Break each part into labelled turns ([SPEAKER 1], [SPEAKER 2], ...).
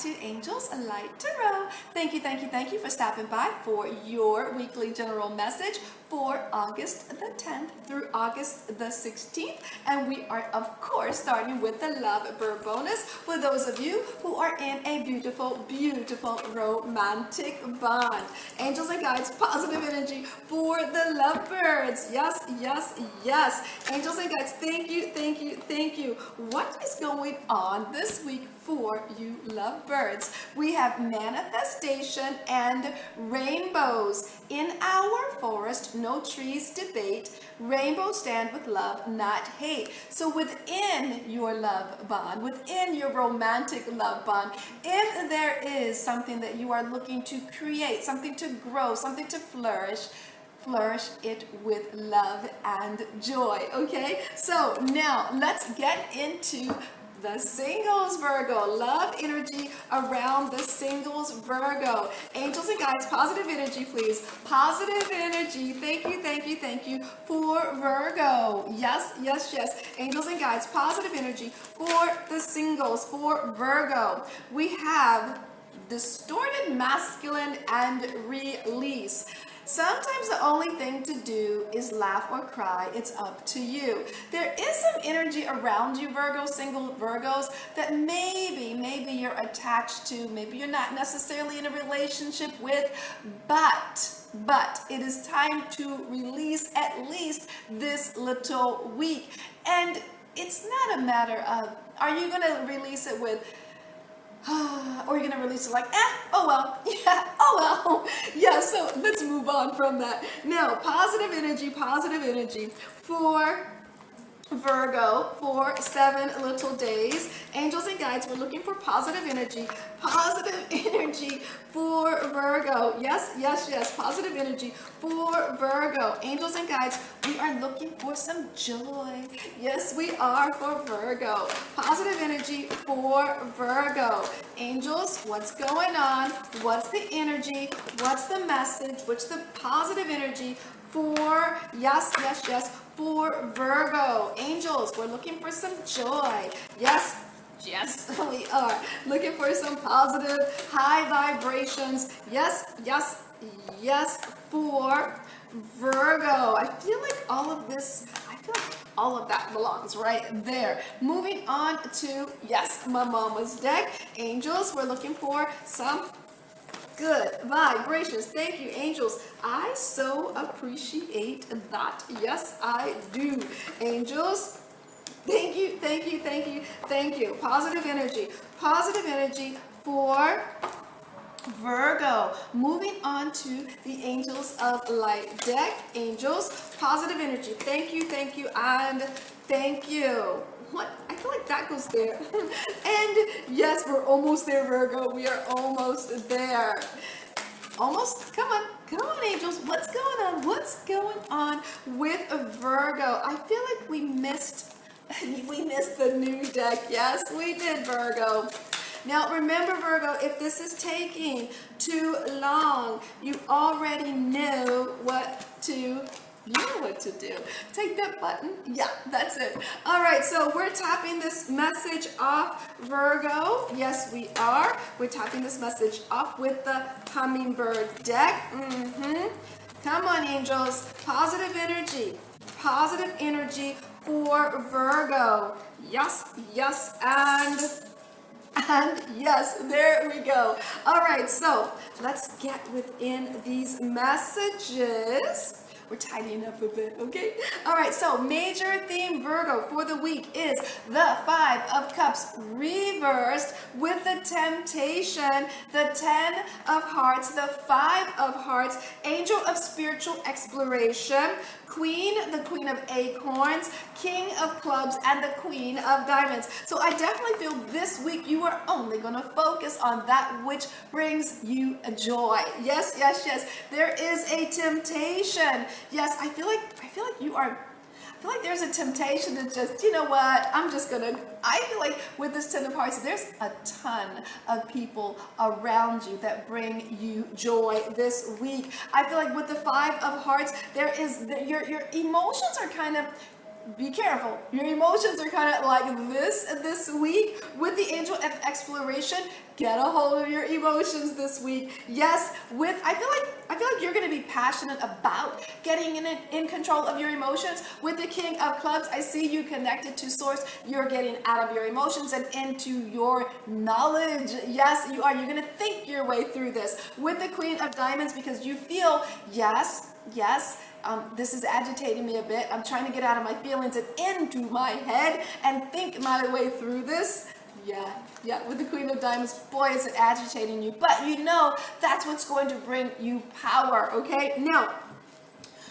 [SPEAKER 1] to Angels Light Tarot. Thank you for stopping by for your weekly general message for August the 10th through August the 16th. And we are, of course, starting with the Lovebird bonus for those of you who are in a beautiful, beautiful romantic bond. Angels and guides, positive energy for the lovebirds. Yes, yes, yes. Angels and guides, thank you, thank you, thank you. What is going on this week for you lovebirds? We have manifestation and rainbows. In our forest, no trees debate. Rainbows stand with love, not hate. So within your love bond, within your romantic love bond, if there is something that you are looking to create, something to grow, something to flourish it with love and joy. Okay, so now let's get into the singles Virgo. Love energy around the singles Virgo. Angels and guides, positive energy, please. Positive energy. Thank you, thank you, thank you for Virgo. Yes, yes, yes. Angels and guides, positive energy for the singles for Virgo. We have distorted masculine and release. Sometimes the only thing to do is laugh or cry. It's up to you. There is some energy around you, Virgo, single Virgos, that maybe you're attached to, maybe you're not necessarily in a relationship with, but it is time to release at least this little week. And it's not a matter of, are you going to release it with, or you're gonna release it like, oh well, yeah, oh well. Yeah, so let's move on from that. Now, positive energy for Virgo for 7 little days. Angels and guides, we're looking for positive energy for Virgo. Yes, yes, yes, positive energy for Virgo. Angels and guides, we are looking for some joy. Yes, we are for Virgo. Positive energy for Virgo. Angels, what's going on? What's the energy? What's the message? What's the positive energy for, yes, yes, yes, for Virgo? Angels, we're looking for some joy. Yes, yes, we are looking for some positive, high vibrations. Yes, yes, yes, for Virgo. I feel like all of this, I feel like all of that belongs right there. Moving on to, yes, my mama's deck. Angels, we're looking for some good vibrations. Thank you, angels. I so appreciate that. Yes, I do. Angels, thank you, thank you, thank you, thank you. Positive energy for Virgo. Moving on to the Angels of Light deck. Angels, positive energy. Thank you, and thank you. What? I feel like that goes there. And yes, we're almost there, Virgo. We are almost there. Almost. Come on, angels. What's going on? What's going on with Virgo? I feel like we missed the new deck. Yes, we did, Virgo. Now remember, Virgo, if this is taking too long, you already know what to do. Take that button. Yeah, that's it. All right, so we're tapping this message off, Virgo. Yes, we are. We're tapping this message off with the Hummingbird deck. Come on, angels. Positive energy for Virgo. Yes, yes, and yes, there we go. All right, so let's get within these messages. We're tidying up a bit, okay? All right, so major theme Virgo for the week is the 5 of Cups reversed with the Temptation, the 10 of Hearts, the 5 of Hearts, Angel of Spiritual Exploration, the Queen of Acorns, King of Clubs, and the Queen of Diamonds. So I definitely feel this week you are only going to focus on that which brings you joy. Yes, yes, yes. There is a temptation. Yes, I feel like you are. I feel like there's a temptation to just, you know what, I feel like with this 10 of Hearts, there's a ton of people around you that bring you joy this week. I feel like with the 5 of Hearts, your emotions are kind of, be careful. Your emotions are kind of like this week with the angel of exploration. Get a hold of your emotions this week. Yes, I feel like you're going to be passionate about getting in control of your emotions. With the King of Clubs, I see you connected to Source. You're getting out of your emotions and into your knowledge. Yes, you are. You're going to think your way through this. With the Queen of Diamonds, because you feel, yes, this is agitating me a bit. I'm trying to get out of my feelings and into my head and think my way through this. Yeah, with the Queen of Diamonds, boy, is it agitating you. But you know that's what's going to bring you power, okay? Now,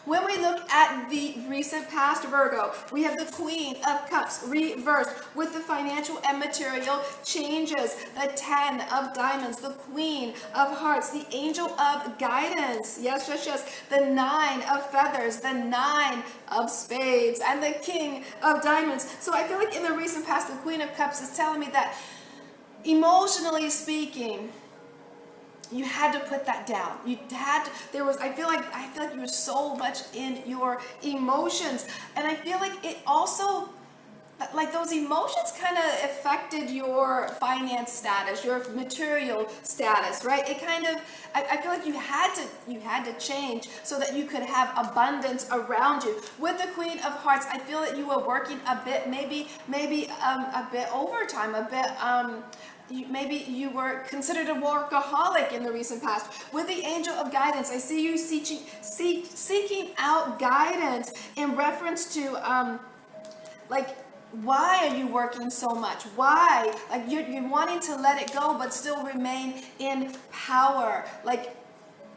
[SPEAKER 1] when we look at the recent past, Virgo, we have the Queen of Cups reversed with the financial and material changes, the 10 of Diamonds, the Queen of Hearts, the Angel of Guidance, yes, the 9 of Feathers, the 9 of Spades, and the King of Diamonds. So I feel like in the recent past, the Queen of Cups is telling me that emotionally speaking, you had to put that down. I feel like you were so much in your emotions. And I feel like it also, like those emotions kind of affected your finance status, your material status, right? It kind of, I feel like you had to change so that you could have abundance around you. With the Queen of Hearts, I feel that you were working a bit, maybe a bit overtime, maybe you were considered a workaholic in the recent past. With the Angel of Guidance, I see you seeking out guidance in reference to like, why are you working so much? Why? Like you're wanting to let it go but still remain in power. Like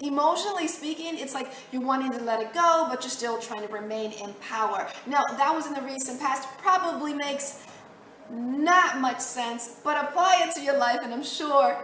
[SPEAKER 1] emotionally speaking, it's like you're wanting to let it go but you're still trying to remain in power. Now, that was in the recent past. Probably makes not much sense, but apply it to your life and I'm sure,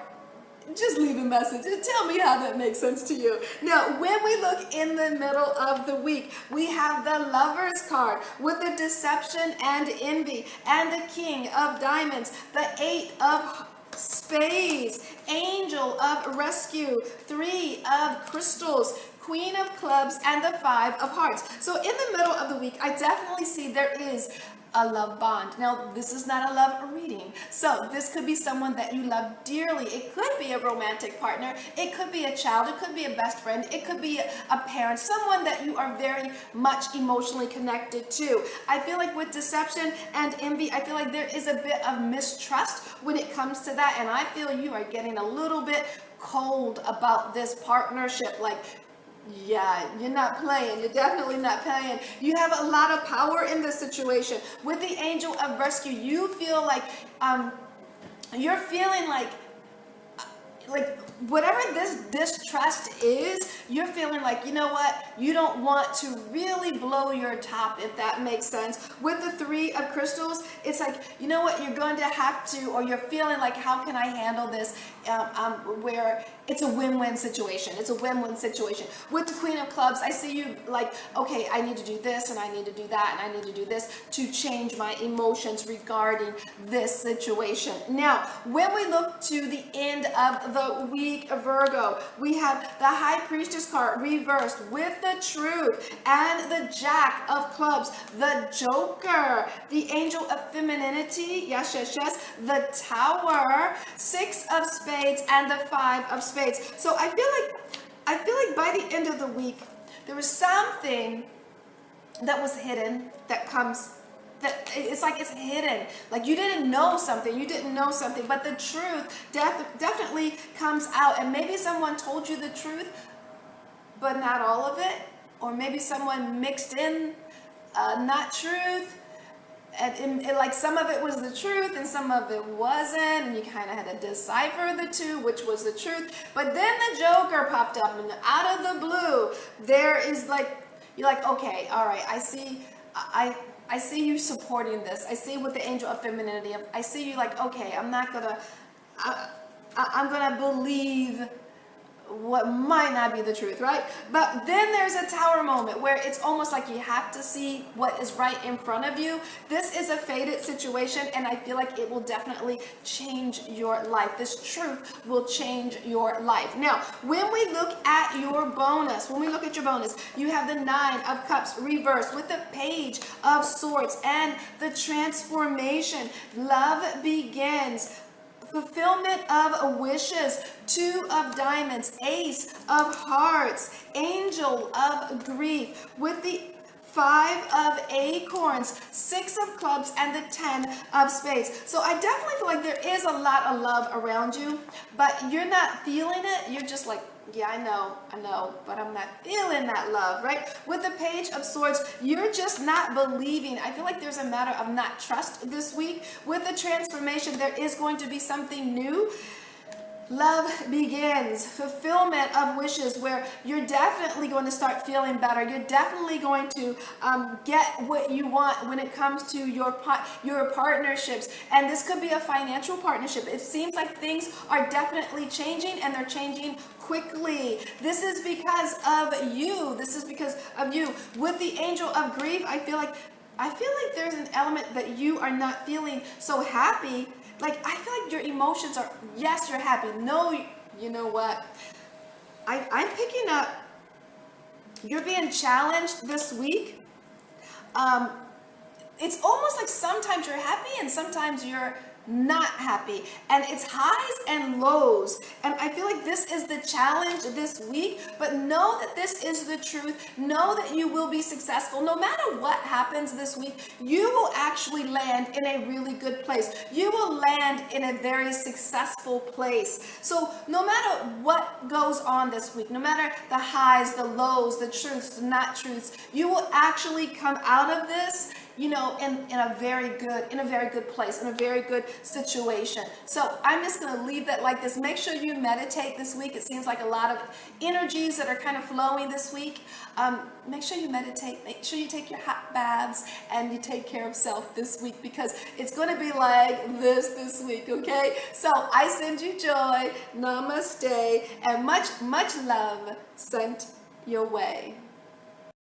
[SPEAKER 1] just leave a message and tell me how that makes sense to you. Now, when we look in the middle of the week, we have the Lovers card with the Deception and Envy and the King of Diamonds, the 8 of Spades, Angel of Rescue, 3 of Crystals, Queen of Clubs, and the 5 of Hearts. So in the middle of the week, I definitely see there is a love bond. Now, this is not a love reading. So this could be someone that you love dearly. It could be a romantic partner. It could be a child. It could be a best friend. It could be a parent, someone that you are very much emotionally connected to. I feel like with Deception and Envy, I feel like there is a bit of mistrust when it comes to that. And I feel you are getting a little bit cold about this partnership. Like, yeah, you're not playing. You're definitely not playing. You have a lot of power in this situation. With the Angel of Rescue, you feel like you're feeling like whatever this distrust is, you're feeling like, you know what, you don't want to really blow your top, if that makes sense. With the 3 of Crystals, it's like, you know what, you're going to have to, or you're feeling like, how can I handle this, where it's a win-win situation. It's a win-win situation. With the Queen of Clubs, I see you like, okay, I need to do this and I need to do that and I need to do this to change my emotions regarding this situation. Now, when we look to the end of the week, Virgo, we have the High Priestess card reversed with the Truth and the Jack of Clubs, the Joker, the Angel of Femininity, yes, the Tower, 6 of Spades, and the 5 of Spades. So I feel like by the end of the week, there was something that was hidden that comes, that it's like it's hidden. Like you didn't know something, but the truth definitely comes out. And maybe someone told you the truth, but not all of it. Or maybe someone mixed in not truth. And like some of it was the truth and some of it wasn't, and you kind of had to decipher the two, which was the truth. But then the Joker popped up, and out of the blue, there is like, you're like, okay, all right, I see you supporting this. I see with the Angel of Femininity, I see you like, okay, I'm gonna believe what might not be the truth, right? But then there's a tower moment where it's almost like you have to see what is right in front of you. This is a faded situation, and I feel like it will definitely change your life. This truth will change your life. Now, when we look at your bonus, you have the Nine of Cups reversed with the Page of Swords and the transformation. Love begins. Fulfillment of wishes, Two of Diamonds, Ace of Hearts, Angel of Grief with the Five of Acorns, Six of Clubs, and the Ten of Spades. So I definitely feel like there is a lot of love around you, but you're not feeling it. You're just like, yeah, I know, but I'm not feeling that love, right? With the Page of Swords, you're just not believing. I feel like there's a matter of not trust this week. With the transformation, there is going to be something new. Love begins, fulfillment of wishes, where you're definitely going to start feeling better. You're definitely going to get what you want when it comes to your partnerships. And this could be a financial partnership. It seems like things are definitely changing, and they're changing quickly. This is because of you. With the Angel of Grief, I feel like there's an element that you are not feeling so happy. Like, I feel like your emotions are, yes, you're happy. No, you know what? I'm picking up, you're being challenged this week. It's almost like sometimes you're happy and sometimes you're not happy, and it's highs and lows, and I feel like this is the challenge this week. But know that this is the truth. Know that you will be successful. No matter what happens this week, you will actually land in a really good place. You will land in a very successful place. So no matter what goes on this week, no matter the highs, the lows, the truths, the not truths, you will actually come out of this, in a very good place, in a very good situation. So I'm just going to leave that like this. Make sure you meditate this week. It seems like a lot of energies that are kind of flowing this week. Make sure you meditate. Make sure you take your hot baths and you take care of self this week, because it's going to be like this week, okay? So I send you joy, namaste, and much love sent your way.